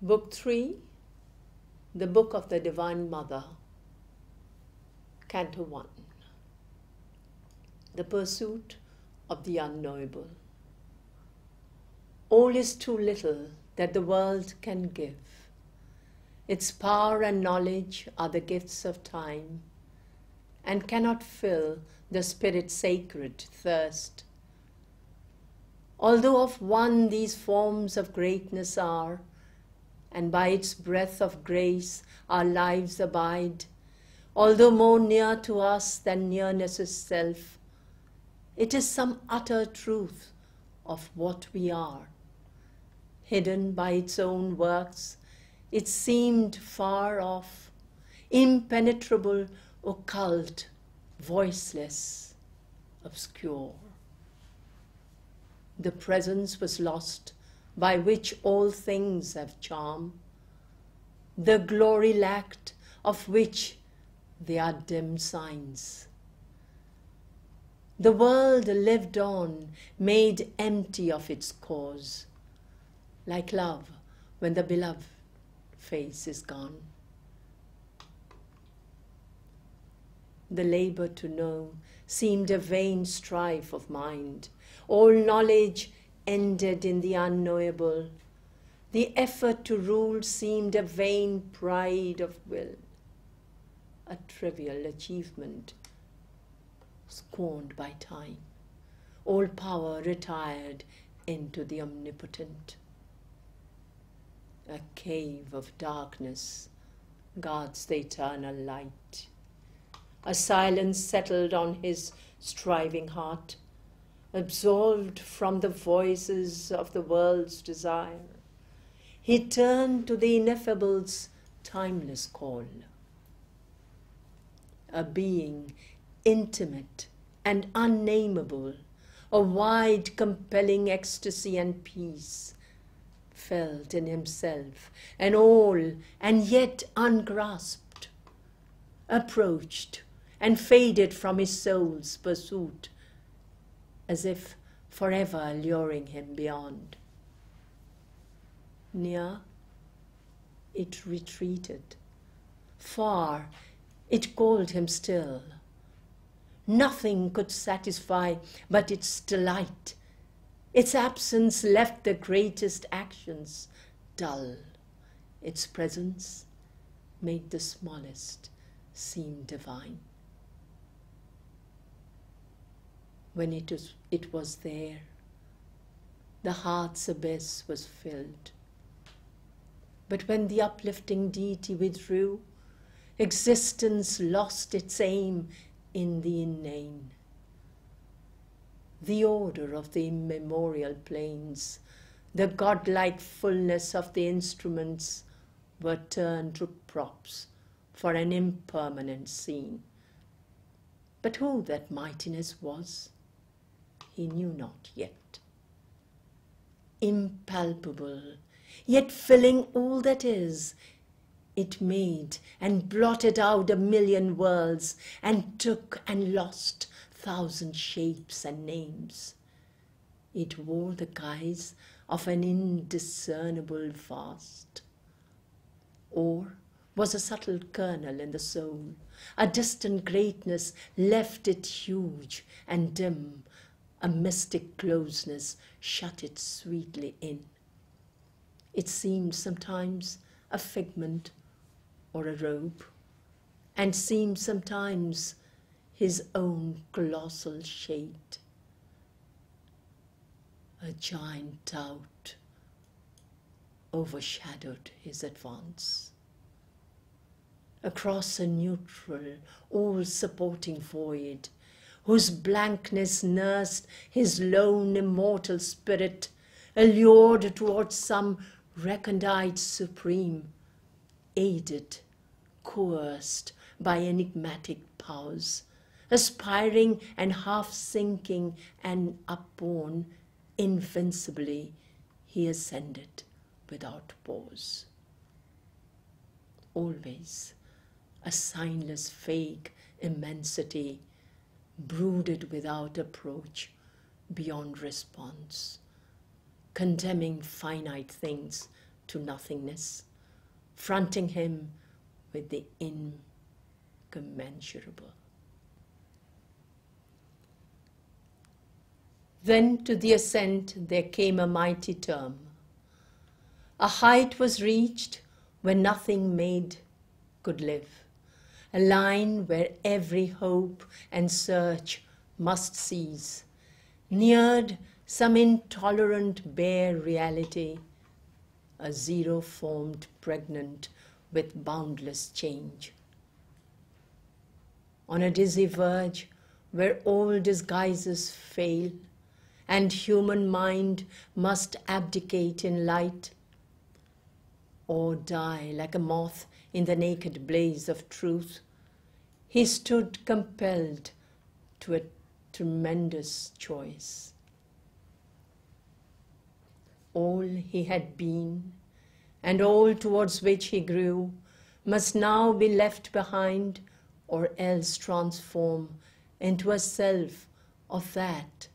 Book 3, the Book of the Divine Mother, Canto 1. The Pursuit of the Unknowable. All is too little that the world can give. Its power and knowledge are the gifts of time, and cannot fill the spirit's sacred thirst. Although of one these forms of greatness are, and by its breath of grace our lives abide, although more near to us than nearness' self, it is some utter truth of what we are. Hidden by its own works, it seemed far off, impenetrable, occult, voiceless, obscure. The presence was lost by which all things have charm, the glory lacked of which they are dim signs. The world lived on, made empty of its cause, like love when the beloved face is gone. The labor to know seemed a vain strife of mind. All knowledge ended in the unknowable. The effort to rule seemed a vain pride of will, a trivial achievement scorned by time. All power retired into the omnipotent. A cave of darkness guards the eternal light. A silence settled on his striving heart, absolved from the voices of the world's desire. He turned to the ineffable's timeless call. A being intimate and unnameable, a wide, compelling ecstasy and peace, felt in himself and all, and yet ungrasped, approached and faded from his soul's pursuit, as if forever luring him beyond. Near, it retreated. Far, it called him still. Nothing could satisfy but its delight. Its absence left the greatest actions dull. Its presence made the smallest seem divine. When it was there, the heart's abyss was filled. But when the uplifting deity withdrew, existence lost its aim in the inane. The order of the immemorial planes, the godlike fullness of the instruments were turned to props for an impermanent scene. But who that mightiness was, he knew not yet. Impalpable, yet filling all that is, it made and blotted out a million worlds, and took and lost 1,000 shapes and names. It wore the guise of an indiscernible vast, or was a subtle kernel in the soul. A distant greatness left it huge and dim. A mystic closeness shut it sweetly in. It seemed sometimes a figment or a robe, and seemed sometimes his own colossal shade. A giant doubt overshadowed his advance. Across a neutral, all-supporting void, whose blankness nursed his lone immortal spirit, allured towards some recondite supreme, aided, coerced by enigmatic powers, aspiring and half-sinking and upborne, invincibly he ascended without pause. Always a signless vague immensity brooded without approach, beyond response, condemning finite things to nothingness, fronting him with the incommensurable. Then to the ascent there came a mighty term. A height was reached where nothing made could live, a line where every hope and search must cease, neared some intolerant bare reality, a zero formed pregnant with boundless change. On a dizzy verge where all disguises fail, and human mind must abdicate in light, or die like a moth in the naked blaze of truth, he stood compelled to a tremendous choice. All he had been, and all towards which he grew, must now be left behind, or else transform into a self of that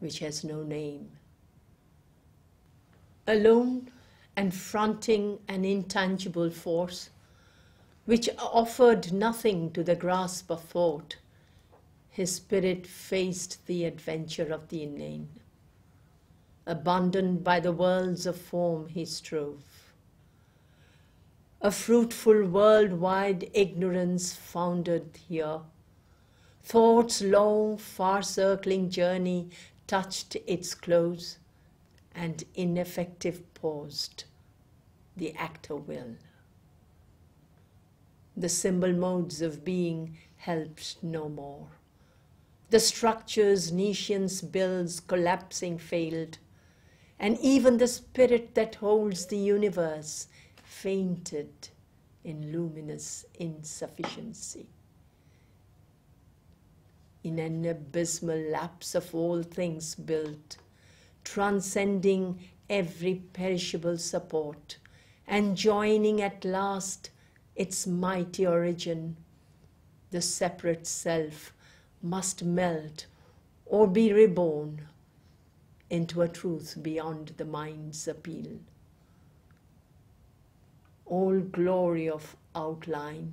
which has no name. Alone and fronting an intangible force, which offered nothing to the grasp of thought, his spirit faced the adventure of the inane. Abandoned by the worlds of form he strove. A fruitful worldwide ignorance founded here. Thought's long, far-circling journey touched its close, and ineffective paused the actor will. The symbol modes of being helped no more. The structures Nietzsche's builds collapsing failed, and even the spirit that holds the universe fainted in luminous insufficiency. In an abysmal lapse of all things built, transcending every perishable support, and joining at last its mighty origin, the separate self must melt or be reborn into a truth beyond the mind's appeal. All glory of outline,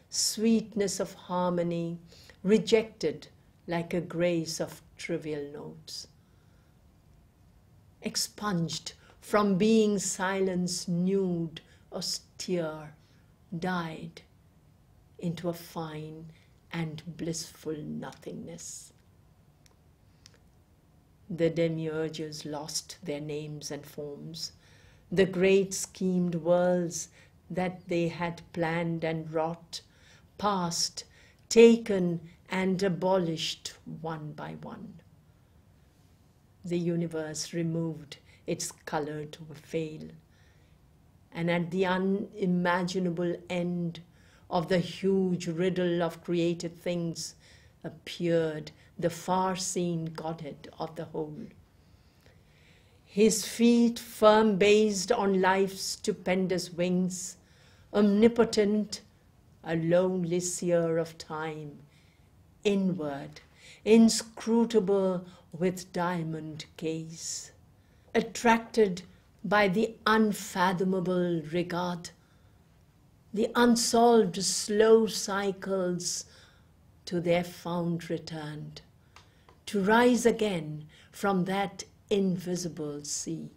sweetness of harmony, rejected like a grace of trivial notes. Expunged from being silence nude, austere, died into a fine and blissful nothingness. The demiurges lost their names and forms, the great schemed worlds that they had planned and wrought, passed, taken and abolished one by one. The universe removed its colored veil, and at the unimaginable end of the huge riddle of created things appeared the far-seen Godhead of the whole. His feet firm based on life's stupendous wings, omnipotent, a lonely seer of time, inward, inscrutable with diamond gaze, attracted by the unfathomable regard, the unsolved slow cycles to their fount returned, to rise again from that invisible sea.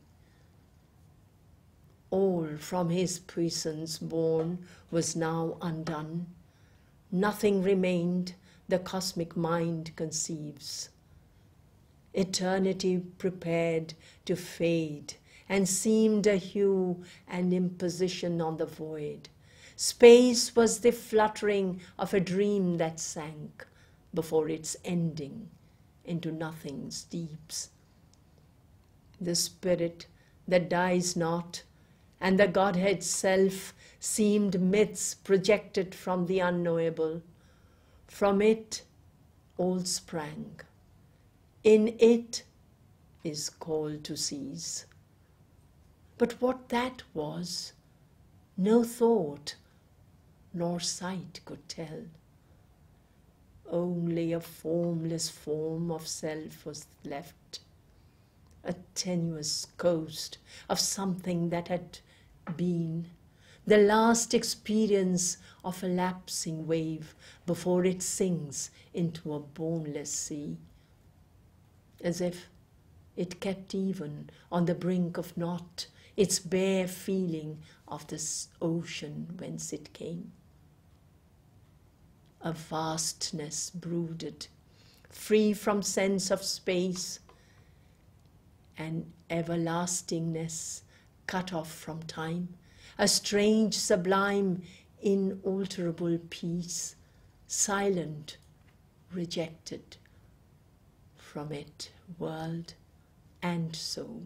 All from his puissance born was now undone. Nothing remained the cosmic mind conceives. Eternity prepared to fade and seemed a hue and imposition on the void. Space was the fluttering of a dream that sank before its ending into nothing's deeps. The spirit that dies not, and the Godhead self seemed myths projected from the unknowable. From it all sprang. In it is called to cease. But what that was, no thought nor sight could tell. Only a formless form of self was left, a tenuous ghost of something that had been the last experience of a lapsing wave before it sinks into a boneless sea, as if it kept even on the brink of not its bare feeling of this ocean whence it came. A vastness brooded, free from sense of space, an everlastingness cut off from time, a strange, sublime, inalterable peace, silent, rejected from it, world and soul.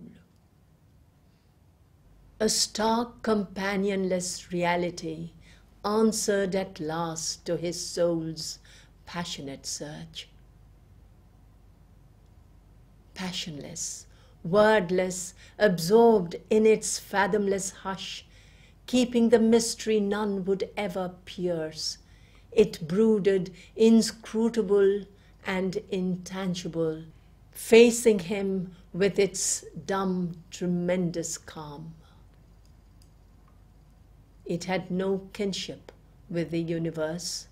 A stark, companionless reality answered at last to his soul's passionate search. Passionless, wordless, absorbed in its fathomless hush, keeping the mystery none would ever pierce, it brooded inscrutable and intangible, facing him with its dumb, tremendous calm. It had no kinship with the universe.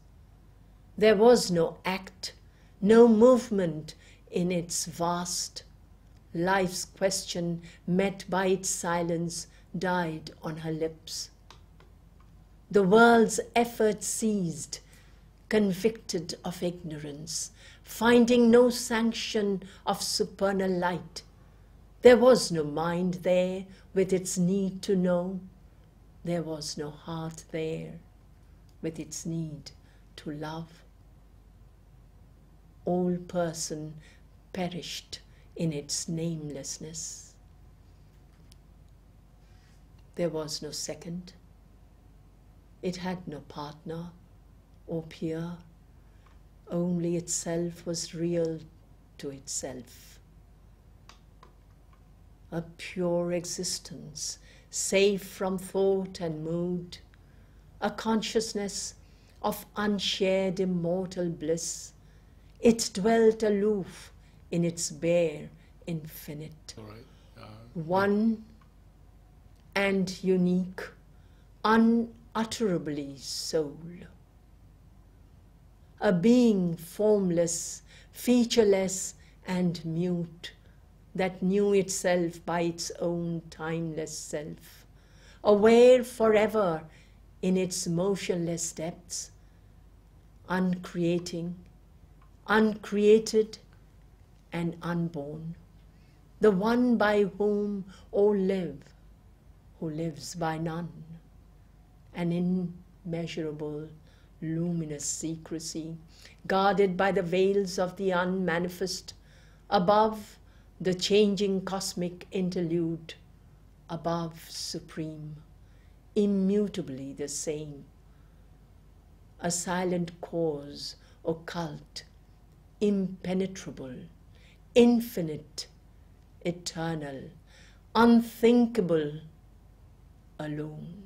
There was no act, no movement in its vast. Life's question, met by its silence, died on her lips. The world's effort ceased, convicted of ignorance, finding no sanction of supernal light. There was no mind there with its need to know. There was no heart there with its need to love. All person perished in its namelessness. There was no second. It had no partner or peer. Only itself was real to itself. A pure existence, safe from thought and mood, a consciousness of unshared immortal bliss. It dwelt aloof in its bare infinite. All right. One and unique, unutterably soul. A being formless, featureless and mute, that knew itself by its own timeless self, aware forever in its motionless depths, uncreating, uncreated and unborn, the one by whom all live, who lives by none, an immeasurable, luminous secrecy, guarded by the veils of the unmanifest, above the changing cosmic interlude, above supreme, immutably the same, a silent cause, occult, impenetrable, infinite, eternal, unthinkable, alone.